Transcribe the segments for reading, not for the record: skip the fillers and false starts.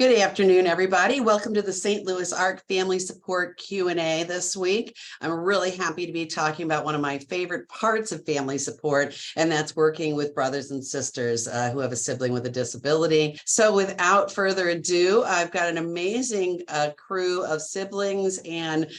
Good afternoon, everybody. Welcome to the St. Louis ARC Family Support Q&A this week. I'm really happy to be talking about one of my favorite parts of family support, and that's working with brothers and sisters who have a sibling with a disability. So without further ado, I've got an amazing crew of siblings and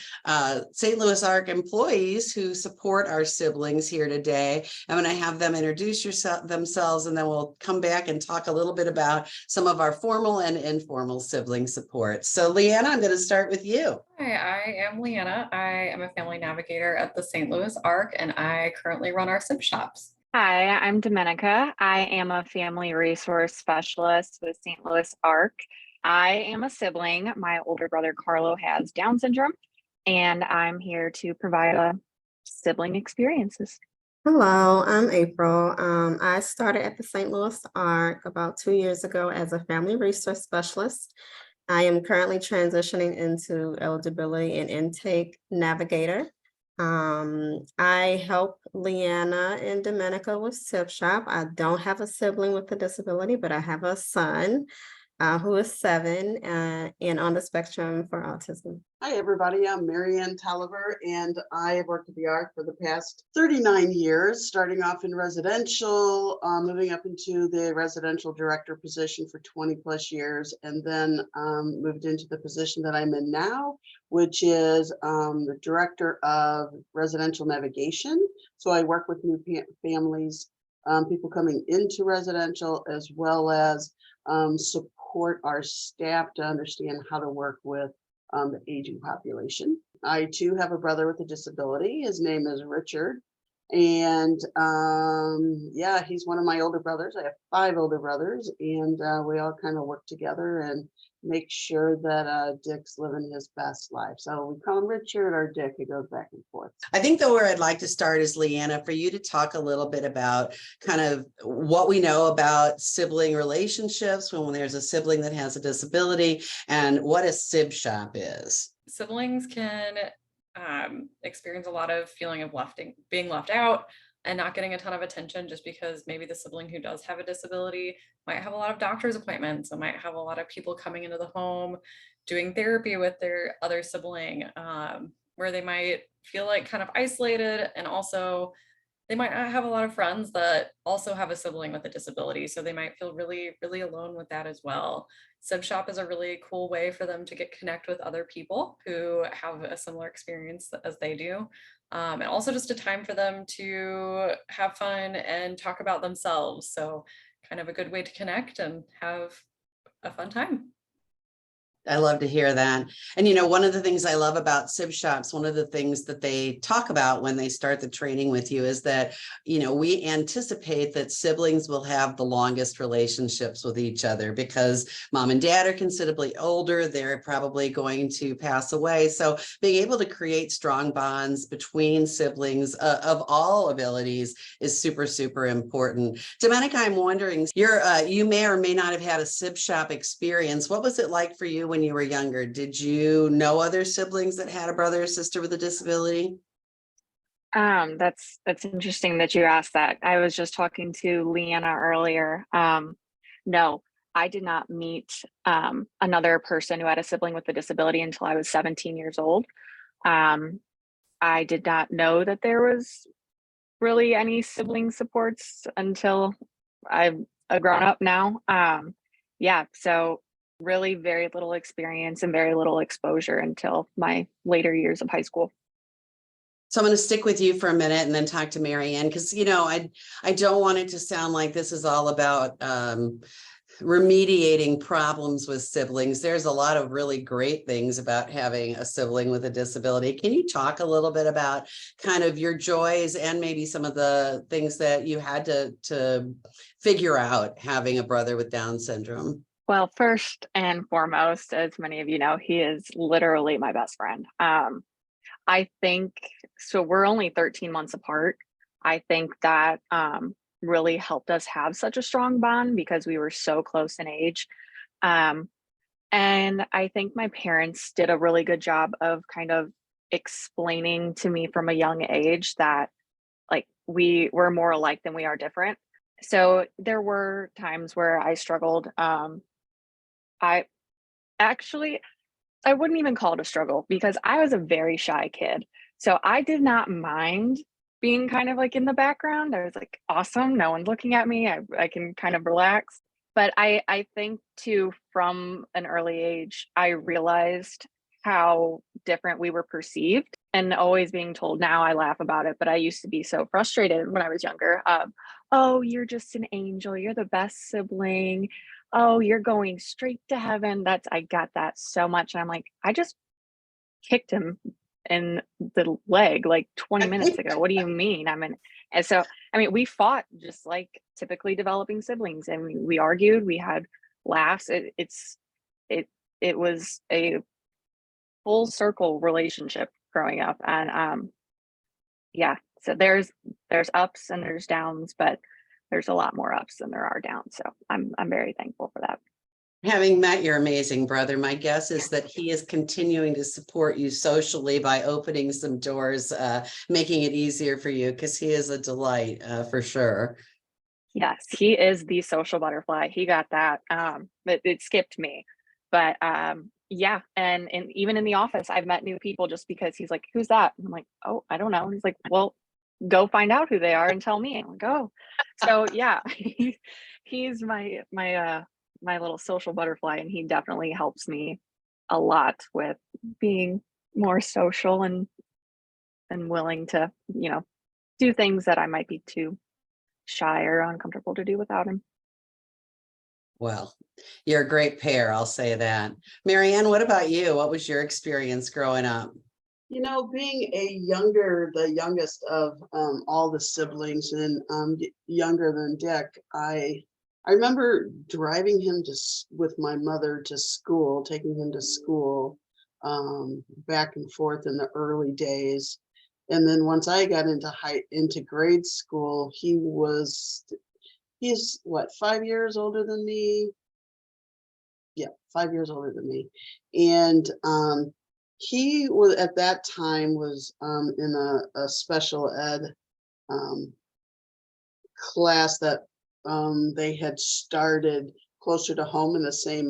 St. Louis ARC employees who support our siblings here today. I'm going to have them introduce themselves, and then we'll come back and talk a little bit about some of our formal and informal sibling support. So Leanna, I'm going to start with you. Hi, I am Leanna. I am a family navigator at the St. Louis ARC, and I currently run our SIB shops. Hi, I'm Domenica. I am a family resource specialist with St. Louis ARC. I am a sibling. My older brother Carlo has Down syndrome, and I'm here to provide sibling experiences. Hello, I'm April. I started at the St. Louis ARC about 2 years ago as a family resource specialist. I am currently transitioning into eligibility and intake navigator. I help Leanna and Domenica with SIB Shop. I don't have a sibling with a disability, but I have a son who is 7 and on the spectrum for autism. Hi, everybody. I'm Marianne Tolliver, and I have worked at the ARC for the past 39 years, starting off in residential, moving up into the residential director position for 20 plus years, and then moved into the position that I'm in now, which is the director of residential navigation. So I work with new families, people coming into residential, as well as support our staff to understand how to work with the aging population. I too have a brother with a disability. His name is Richard. And yeah, he's one of my older brothers. I have 5 older brothers, and we all kind of work together and make sure that Dick's living his best life. So we call him Richard or Dick. It goes back and forth. I think that where I'd like to start is, Leanna, for you to talk a little bit about kind of what we know about sibling relationships when there's a sibling that has a disability and what a SIB shop is. Siblings can experience a lot of feeling of being left out and not getting a ton of attention, just because maybe the sibling who does have a disability might have a lot of doctor's appointments and might have a lot of people coming into the home doing therapy with their other sibling, where they might feel like kind of isolated, and also they might not have a lot of friends that also have a sibling with a disability. So they might feel really, really alone with that as well. SIB Shop is a really cool way for them to connect with other people who have a similar experience as they do. And also just a time for them to have fun and talk about themselves. So kind of a good way to connect and have a fun time. I love to hear that. And, you know, one of the things I love about SIB shops, one of the things that they talk about when they start the training with you is that, you know, we anticipate that siblings will have the longest relationships with each other because mom and dad are considerably older. They're probably going to pass away. So being able to create strong bonds between siblings of all abilities is super, super important. Domenica, I'm wondering, you may or may not have had a SIB shop experience. What was it like for you when you were younger? Did you know other siblings that had a brother or sister with a disability? That's interesting that you asked that. I was just talking to Leanna earlier. No, I did not meet another person who had a sibling with a disability until I was 17 years old. I did not know that there was really any sibling supports until I'm a grown up now. Yeah, so really very little experience and very little exposure until my later years of high school. So I'm going to stick with you for a minute and then talk to Marianne, because, you know, I don't want it to sound like this is all about remediating problems with siblings. There's a lot of really great things about having a sibling with a disability. Can you talk a little bit about kind of your joys and maybe some of the things that you had to figure out having a brother with Down syndrome? Well, first and foremost, as many of you know, he is literally my best friend. I think, so we're only 13 months apart. I think that really helped us have such a strong bond because we were so close in age. And I think my parents did a really good job of kind of explaining to me from a young age that like we were more alike than we are different. So there were times where I struggled. I Actually, I wouldn't even call it a struggle because I was a very shy kid. So I did not mind being kind of like in the background. I was like, awesome, no one's looking at me. I can kind of relax. But I think too, from an early age, I realized how different we were perceived and always being told. Now I laugh about it, but I used to be so frustrated when I was younger. Oh, you're just an angel. You're the best sibling. Oh, you're going straight to heaven. I got that so much. And I'm like, I just kicked him in the leg like 20 minutes ago. What do you mean? And so, I mean, we fought just like typically developing siblings, and we argued, we had laughs. It was a full circle relationship growing up. And yeah, so there's ups and there's downs, but there's a lot more ups than there are downs. So I'm very thankful for that. Having met your amazing brother, my guess is that he is continuing to support you socially by opening some doors, making it easier for you, because he is a delight, for sure. Yes, he is the social butterfly. He got that. It skipped me. But yeah, and even in the office, I've met new people just because he's like, "Who's that?" And I'm like, "Oh, I don't know." And he's like, "Well, go find out who they are and tell me." I'm like, "Oh." So yeah, he's my little social butterfly, and he definitely helps me a lot with being more social and willing to, do things that I might be too shy or uncomfortable to do without him. Well, you're a great pair, I'll say that. Marianne, what about you? What was your experience growing up? Being the youngest of all the siblings and younger than Dick, I remember driving him with my mother to school, taking him to school back and forth in the early days. And then once I got into grade school, he's what, 5 years older than me? Yeah, 5 years older than me. And he was at that time was in a special ed class that they had started closer to home in the same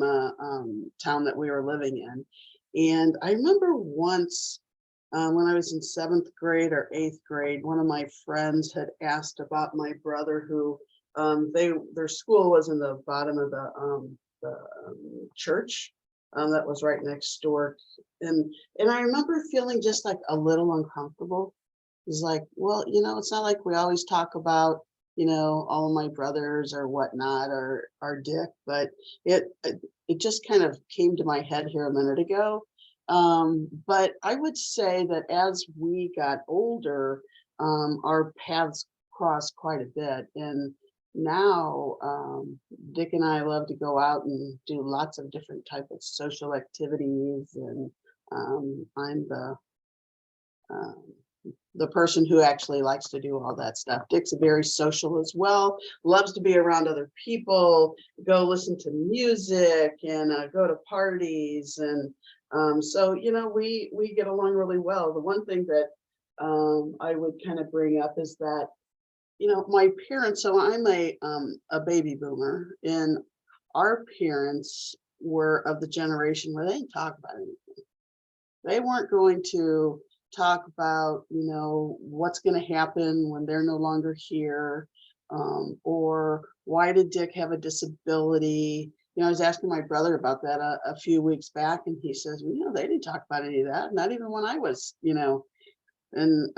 town that we were living in. And I remember once when I was in 7th grade or 8th grade, one of my friends had asked about my brother, who their school was in the bottom of the church that was right next door. And I remember feeling just like a little uncomfortable. It's like, well, it's not like we always talk about, all of my brothers or whatnot, or Dick, but it just kind of came to my head here a minute ago. But I would say that as we got older, our paths crossed quite a bit. And now Dick and I love to go out and do lots of different type of social activities. And I'm the person who actually likes to do all that stuff. Dick's very social as well, loves to be around other people, go listen to music and go to parties. And so, we get along really well. The one thing that I would kind of bring up is that, my parents, so I'm a baby boomer, and our parents were of the generation where they didn't talk about anything. They weren't going to talk about, what's going to happen when they're no longer here, or why did Dick have a disability. I was asking my brother about that a few weeks back, and he says, they didn't talk about any of that, not even when I was, and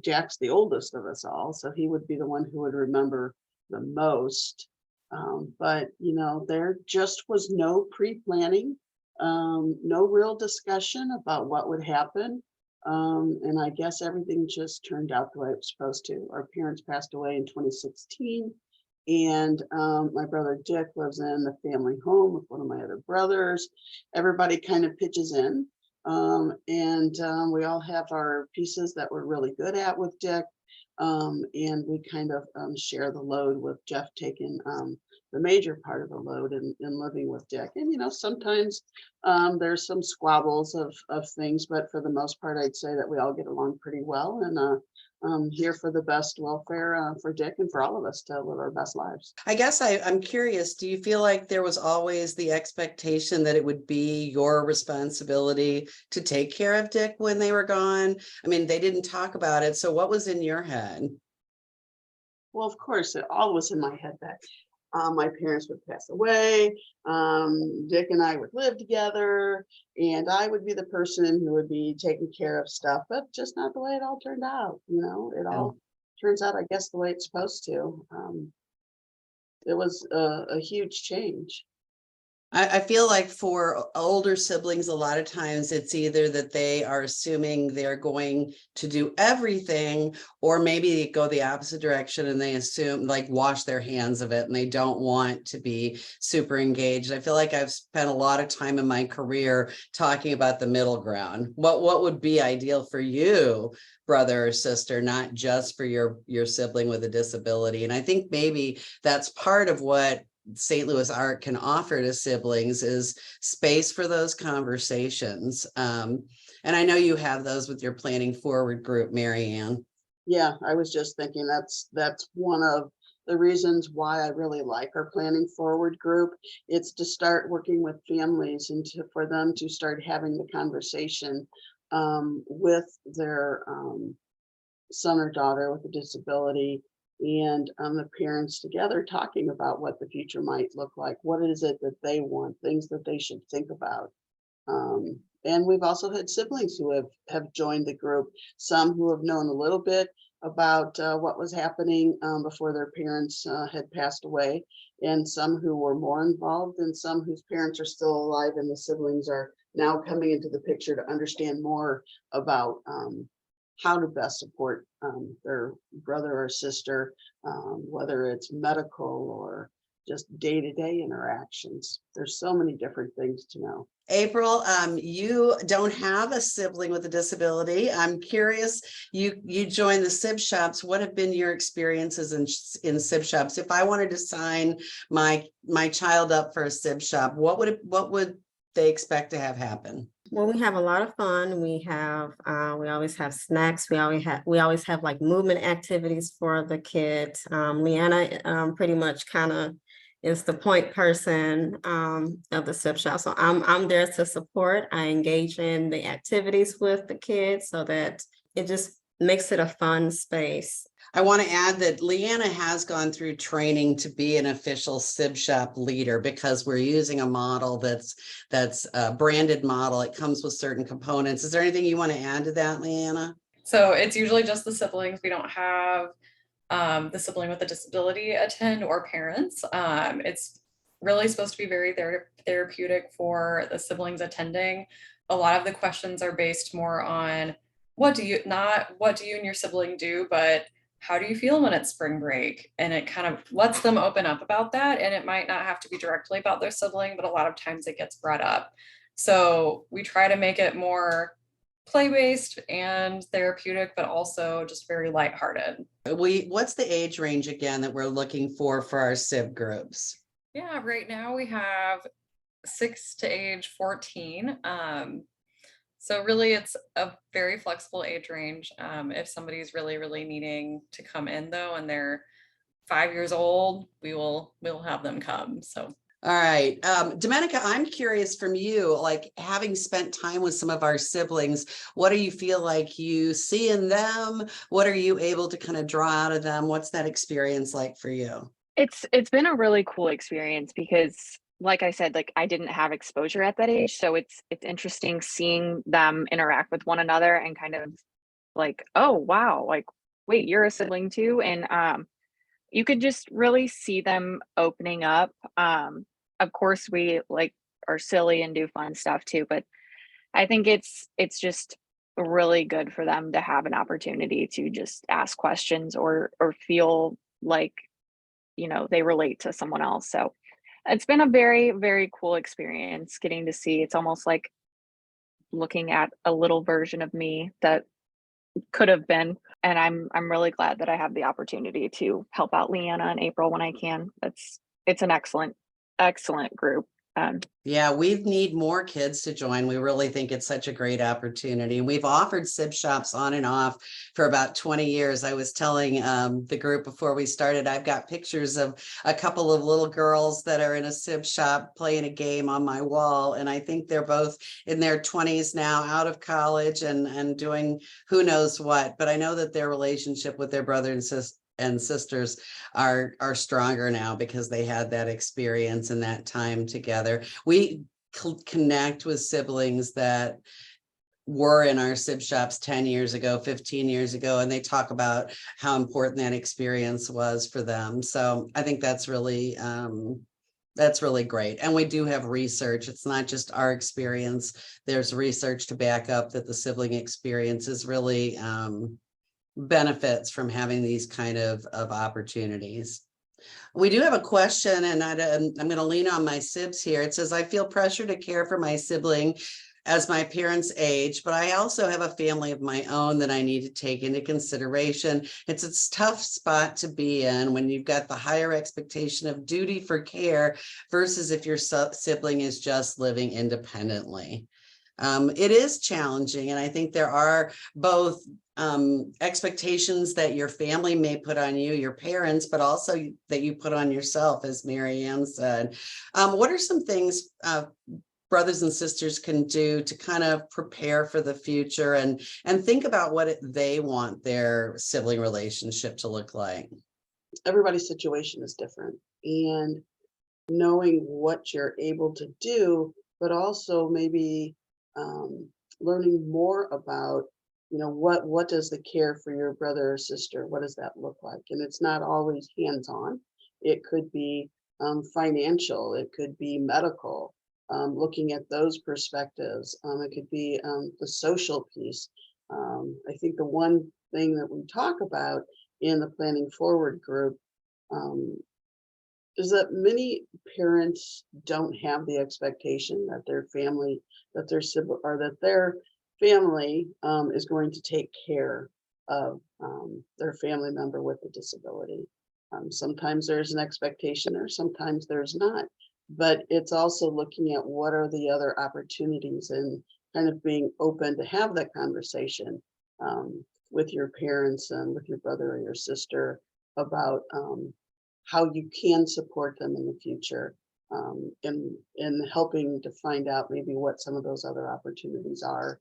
Jack's the oldest of us all, so he would be the one who would remember the most. But, there just was no pre-planning, no real discussion about what would happen. And I guess everything just turned out the way it was supposed to. Our parents passed away in 2016. And my brother Dick lives in the family home with one of my other brothers. Everybody kind of pitches in. And we all have our pieces that we're really good at with Dick. And we kind of share the load, with Jeff taking the major part of the load in living with Dick. And, sometimes there's some squabbles of things, but for the most part, I'd say that we all get along pretty well. And here for the best welfare for Dick and for all of us to live our best lives. I guess I'm curious, do you feel like there was always the expectation that it would be your responsibility to take care of Dick when they were gone? I mean, they didn't talk about it. So what was in your head? Well, of course, it all was in my head that my parents would pass away. Dick and I would live together, and I would be the person who would be taking care of stuff, but just not the way it all turned out. You know, it all turns out, I guess, the way it's supposed to. It was a huge change. I feel like for older siblings, a lot of times it's either that they are assuming they're going to do everything, or maybe they go the opposite direction and they assume, like, wash their hands of it and they don't want to be super engaged. I feel like I've spent a lot of time in my career talking about the middle ground. What would be ideal for you, brother or sister, not just for your sibling with a disability? And I think maybe that's part of what St. Louis Arc can offer to siblings is space for those conversations. And I know you have those with your Planning Forward group, Mary Ann. Yeah, I was just thinking that's one of the reasons why I really like our Planning Forward group. It's to start working with families and for them to start having the conversation with their son or daughter with a disability, and the parents together talking about what the future might look like. What is it that they want, things that they should think about. And we've also had siblings who have joined the group, some who have known a little bit about what was happening before their parents had passed away, and some who were more involved, and some whose parents are still alive, and the siblings are now coming into the picture to understand more about how to best support their brother or sister, whether it's medical or just day-to-day interactions. There's so many different things to know. April, you don't have a sibling with a disability. I'm curious, you joined the SIB shops. What have been your experiences in SIB shops? If I wanted to sign my child up for a SIB shop, what would they expect to have happen? Well, we have a lot of fun. We always have snacks. We always have like movement activities for the kids. Leanna pretty much kind of is the point person of the SIP shop. So I'm there to support. I engage in the activities with the kids so that it just makes it a fun space. I want to add that Leanna has gone through training to be an official SIB shop leader, because we're using a model that's a branded model. It comes with certain components. Is there anything you want to add to that, Leanna? So it's usually just the siblings. We don't have the sibling with a disability attend or parents. It's really supposed to be very therapeutic for the siblings attending. A lot of the questions are based more on what do you and your sibling do, but how do you feel when it's spring break? And it kind of lets them open up about that. And it might not have to be directly about their sibling, but a lot of times it gets brought up. So we try to make it more play-based and therapeutic, but also just very lighthearted. What's the age range again that we're looking for our SIB groups? Yeah, right now we have 6 to age 14. So really it's a very flexible age range. If somebody's really needing to come in though, and they're 5 years old, we'll have them come. So. All right. Domenica, I'm curious from you, like having spent time with some of our siblings, what do you feel like you see in them? What are you able to kind of draw out of them? What's that experience like for you? It's been a really cool experience because, like I said, like I didn't have exposure at that age. So it's interesting seeing them interact with one another and kind of like, oh, wow, like, wait, you're a sibling too. And you could just really see them opening up. Of course, we like are silly and do fun stuff too, but I think it's just really good for them to have an opportunity to just ask questions or feel like, they relate to someone else. So it's been a very, very cool experience getting to see. It's almost like looking at a little version of me that could have been. And I'm really glad that I have the opportunity to help out Leanna and April when I can. It's an excellent group. Yeah, we need more kids to join. We really think it's such a great opportunity. We've offered sib shops on and off for about 20 years. I was telling the group before we started, I've got pictures of a couple of little girls that are in a sib shop playing a game on my wall. And I think they're both in their 20s now, out of college and doing who knows what. But I know that their relationship with their brother and sisters are stronger now because they had that experience and that time together. We connect with siblings that were in our sib shops 10 years ago, 15 years ago, and they talk about how important that experience was for them. So I think that's really great. And we do have research. It's not just our experience. There's research to back up that the sibling experience is really benefits from having these kind of opportunities. We do have a question, and I'm going to lean on my sibs here. It says, I feel pressure to care for my sibling as my parents age, but I also have a family of my own that I need to take into consideration. It's a tough spot to be in when you've got the higher expectation of duty for care versus if your sibling is just living independently. It is challenging, and I think there are both expectations that your family may put on you, your parents, but also that you put on yourself, as Mary Ann said. What are some things brothers and sisters can do to kind of prepare for the future and think about what they want their sibling relationship to look like? Everybody's situation is different, and knowing what you're able to do, but also maybe learning more about, what does the care for your brother or sister, what does that look like? And it's not always hands-on. It could be financial, it could be medical, looking at those perspectives. It could be the social piece. I think the one thing that we talk about in the Planning Forward group is that many parents don't have the expectation that their family, that their sibling, or that their family is going to take care of their family member with a disability. Sometimes there's an expectation, or sometimes there's not. But it's also looking at what are the other opportunities and kind of being open to have that conversation with your parents and with your brother or your sister about how you can support them in the future, in helping to find out maybe what some of those other opportunities are,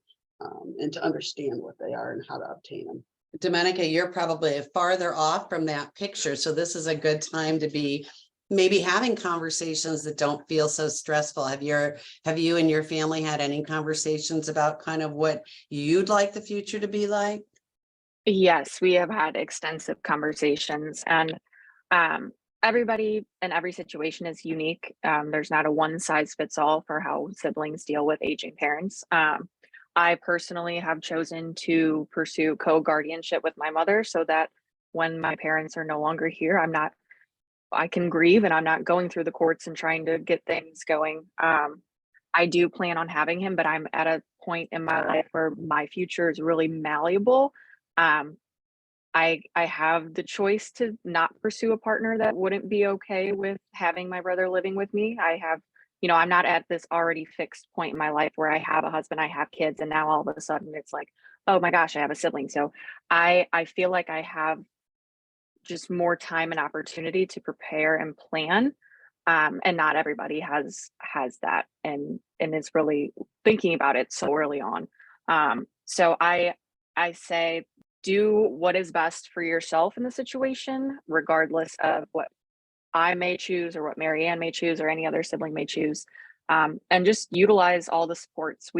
and to understand what they are and how to obtain them. Domenica, you're probably farther off from that picture, so this is a good time to be maybe having conversations that don't feel so stressful. Have you and your family had any conversations about kind of what you'd like the future to be like? Yes, we have had extensive conversations, and everybody and every situation is unique. There's not a one size fits all for how siblings deal with aging parents. I personally have chosen to pursue co-guardianship with my mother so that when my parents are no longer here, I can grieve and I'm not going through the courts and trying to get things going. I do plan on having him, but I'm at a point in my life where my future is really malleable. I have the choice to not pursue a partner that wouldn't be okay with having my brother living with me. I'm not at this already fixed point in my life where I have a husband, I have kids, and now all of a sudden it's like, oh my gosh, I have a sibling. So I feel like I have just more time and opportunity to prepare and plan. And not everybody has that and is really thinking about it so early on. So I say do what is best for yourself in the situation, regardless of what I may choose or what Mary Ann may choose or any other sibling may choose. And just utilize all the supports.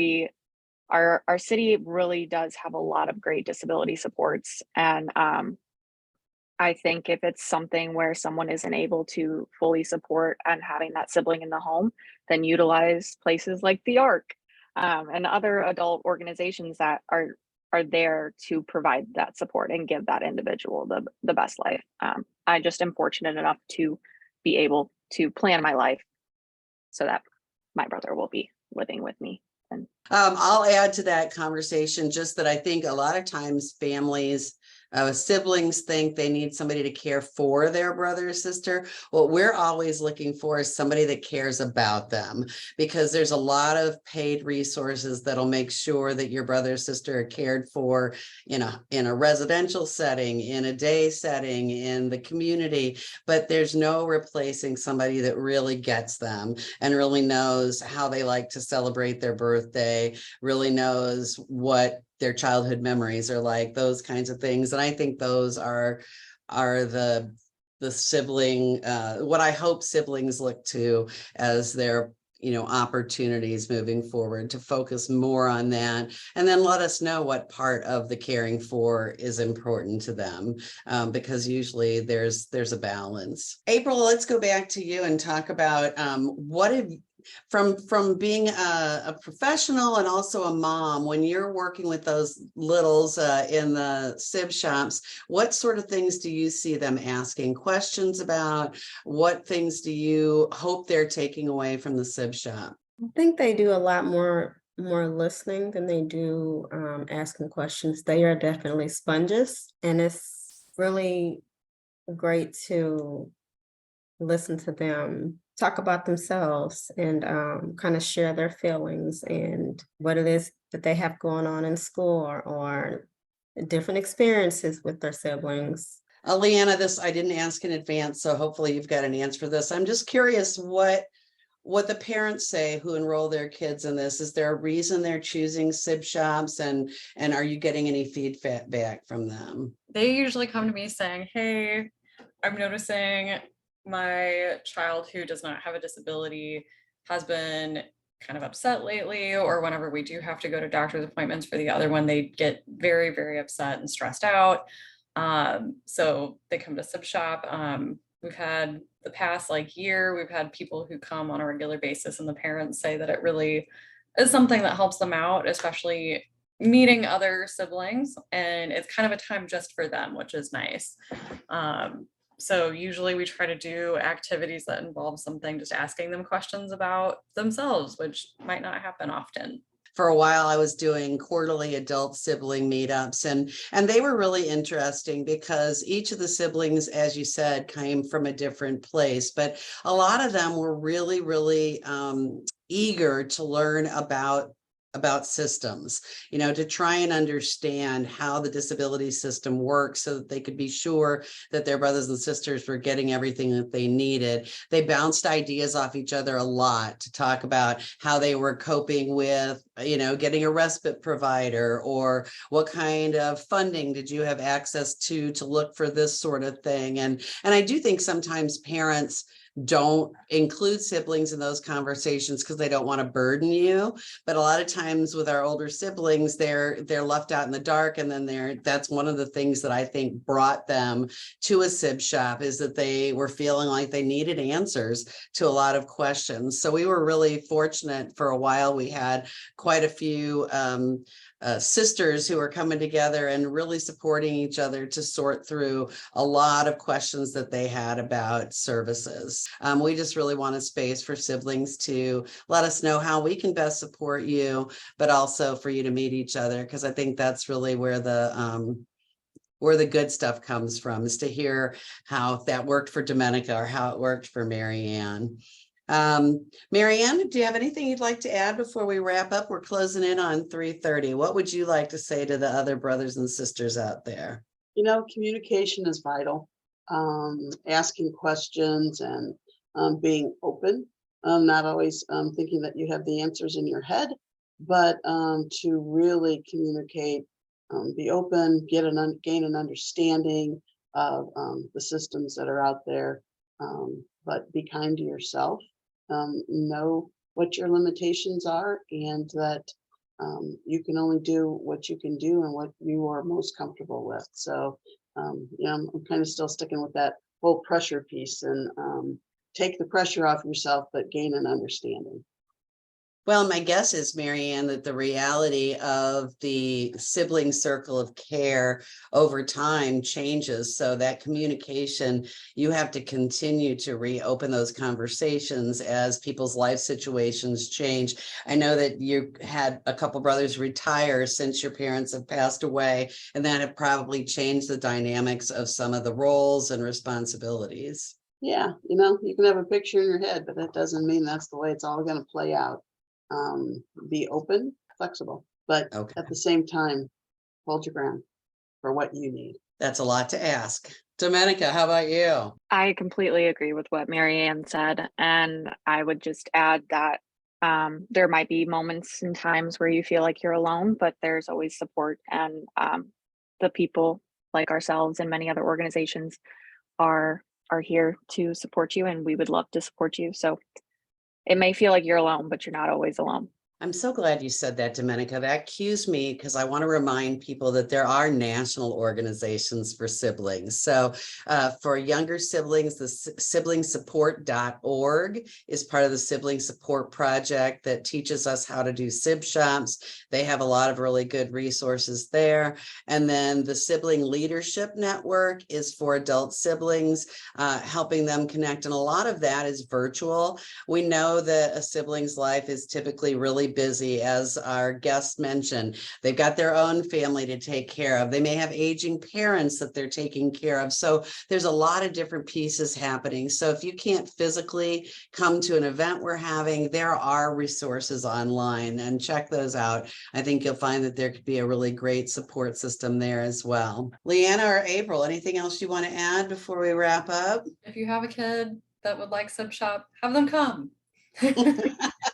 Our city really does have a lot of great disability supports. And I think if it's something where someone isn't able to fully support and having that sibling in the home, then utilize places like the ARC and other adult organizations that are there to provide that support and give that individual the best life. I just am fortunate enough to be able to plan my life so that my brother will be living with me. And I'll add to that conversation just that I think a lot of times families Siblings think they need somebody to care for their brother or sister. What we're always looking for is somebody that cares about them, because there's a lot of paid resources that'll make sure that your brother or sister are cared for in a residential setting, in a day setting, in the community, but there's no replacing somebody that really gets them and really knows how they like to celebrate their birthday, really knows what their childhood memories are like, those kinds of things. And I think those are the sibling, what I hope siblings look to as their opportunities moving forward, to focus more on that, and then let us know what part of the caring for is important to them, because usually there's a balance. April, let's go back to you and talk about what have, from being a professional and also a mom, when you're working with those littles in the SIB shops, what sort of things do you see them asking questions about? What things do you hope they're taking away from the SIB shop? I think they do a lot more listening than they do asking questions. They are definitely sponges, and it's really great to listen to them talk about themselves and kind of share their feelings and what it is that they have going on in school, or different experiences with their siblings. Leanna, this I didn't ask in advance, so hopefully you've got an answer for this. I'm just curious what the parents say who enroll their kids in this. Is there a reason they're choosing SIB shops, and are you getting any feedback back from them? They usually come to me saying, hey, I'm noticing my child who does not have a disability has been kind of upset lately, or whenever we do have to go to doctor's appointments for the other one, they get very, very upset and stressed out. So they come to SIB shop. We've had the past year, we've had people who come on a regular basis, and the parents say that it really is something that helps them out, especially meeting other siblings, and it's kind of a time just for them, which is nice. So usually we try to do activities that involve something, just asking them questions about themselves, which might not happen often. For a while, I was doing quarterly adult sibling meetups, and they were really interesting because each of the siblings, as you said, came from a different place, but a lot of them were really, really eager to learn about systems, to try and understand how the disability system works so that they could be sure that their brothers and sisters were getting everything that they needed. They bounced ideas off each other a lot to talk about how they were coping with, getting a respite provider, or what kind of funding did you have access to look for this sort of thing. And I do think sometimes parents don't include siblings in those conversations because they don't want to burden you. But a lot of times with our older siblings, they're left out in the dark. And then that's one of the things that I think brought them to a SIB shop, is that they were feeling like they needed answers to a lot of questions. So we were really fortunate. For a while, we had quite a few sisters who are coming together and really supporting each other to sort through a lot of questions that they had about services. We just really want a space for siblings to let us know how we can best support you, but also for you to meet each other, because I think that's really where the good stuff comes from, is to hear how that worked for Domenica or how it worked for Marianne. Marianne, do you have anything you'd like to add before we wrap up? We're closing in on 3:30. What would you like to say to the other brothers and sisters out there? Communication is vital. Asking questions and being open, not always thinking that you have the answers in your head, but to really communicate, be open, gain an understanding of the systems that are out there, but be kind to yourself. Know what your limitations are, and that you can only do what you can do and what you are most comfortable with. So, I'm kind of still sticking with that whole pressure piece, and take the pressure off yourself, but gain an understanding. Well, my guess is, Mary Ann, that the reality of the sibling circle of care over time changes. So that communication, you have to continue to reopen those conversations as people's life situations change. I know that you had a couple brothers retire since your parents have passed away, and that have probably changed the dynamics of some of the roles and responsibilities. Yeah, you know, you can have a picture in your head, but that doesn't mean that's the way it's all gonna play out. Be open, flexible, but Okay, at the same time, hold your ground for what you need. that's a lot to ask. Domenica, how about you? I completely agree with what Mary Ann said, and I would just add that there might be moments and times where you feel like you're alone, but there's always support, and the people like ourselves and many other organizations are here to support you, and we would love to support you. So it may feel like you're alone, but you're not always alone. I'm so glad you said that, Domenica. That cues me because I want to remind people that there are national organizations for siblings. So for younger siblings, the siblingsupport.org is part of the Sibling Support Project that teaches us how to do sib shops. They have a lot of really good resources there. And then the Sibling Leadership Network is for adult siblings, helping them connect. And a lot of that is virtual. We know that a sibling's life is typically really busy, as our guest mentioned. They've got their own family to take care of. They may have aging parents that they're taking care of. So there's a lot of different pieces happening. So if you can't physically come to an event we're having, there are resources online, and check those out. I think you'll find that there could be a really great support system there as well. Leanna or April, anything else you want to add before we wrap up? If you have a kid that would like sib shop, have them come.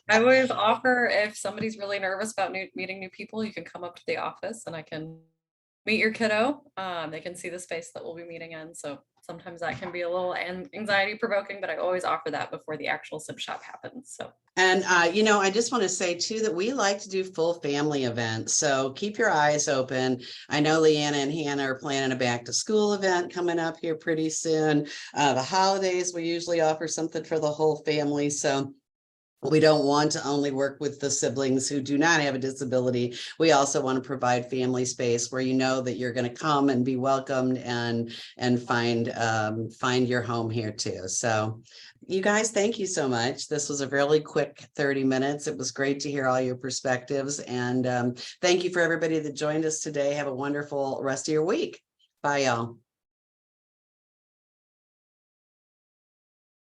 I always offer, if somebody's really nervous about meeting new people, you can come up to the office and I can meet your kiddo. They can see the space that we'll be meeting in. So sometimes that can be a little anxiety provoking, but I always offer that before the actual sib shop happens. So. And, I just want to say too, that we like to do full family events. So keep your eyes open. I know Leanna and Hannah are planning a back to school event coming up here pretty soon. The holidays, we usually offer something for the whole family. So we don't want to only work with the siblings who do not have a disability. We also want to provide family space where you know that you're going to come and be welcomed and find your home here too. So you guys, thank you so much. This was a really quick 30 minutes. It was great to hear all your perspectives, and thank you for everybody that joined us today. Have a wonderful rest of your week. Bye, y'all.